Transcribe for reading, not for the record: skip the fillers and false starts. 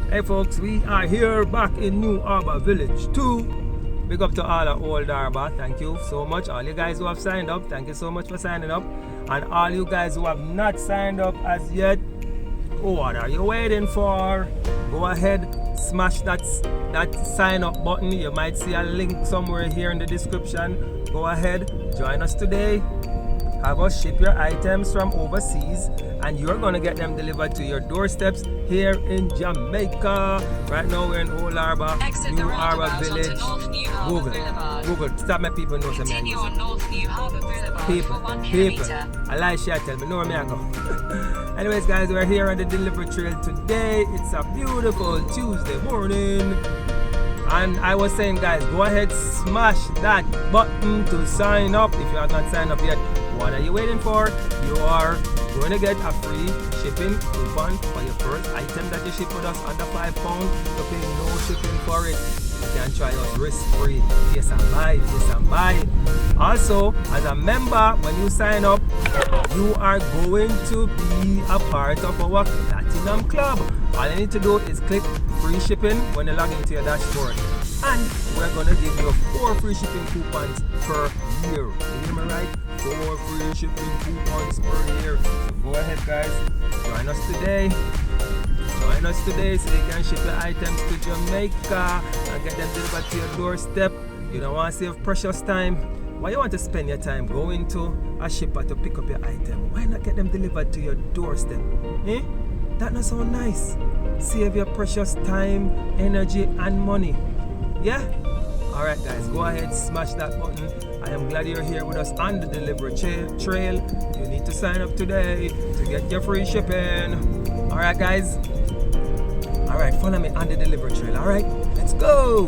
Hey folks, we are here back in New Harbour Village 2. Big up to all of Old Harbour. Thank you so much. All you guys who have signed up, thank you so much for signing up. And all you guys who have not signed up as yet, what are you waiting for? Go ahead, smash that sign up button. You might see a link somewhere here in the description. Go ahead, join us today. Have us ship your items from overseas, and you're gonna get them delivered to your doorsteps here in Jamaica. Right now we're in Old Harbour, New Harbour Village. Google, stop my people know some people. I like share, tell me, know where me I go. Anyways guys, we're here on the delivery trail today. It's a beautiful Tuesday morning. And I was saying guys, go ahead, smash that button to sign up. If you have not signed up yet, what are you waiting for? You are going to get a free shipping coupon for your first item that you ship with us under £5. You pay no shipping for it. You can try us risk-free. Yes and buy. Also, as a member, when you sign up, you are going to be a part of our Platinum Club. All you need to do is click free shipping when you log into your dashboard. And we're going to give you 4 free shipping coupons per year. You hear me right? 4 free shipping coupons per year. So go ahead guys, join us today so you can ship your items to Jamaica and get them delivered to your doorstep. You don't want to save precious time. Why you want to spend your time going to a shipper to pick up your item? Why not get them delivered to your doorstep? That not so nice. Save your precious time, energy and money. Yeah? Alright guys, go ahead, smash that button. I am glad you're here with us on the delivery trail. You need to sign up today to get your free shipping. Alright guys. Alright, follow me on the delivery trail. Alright, let's go.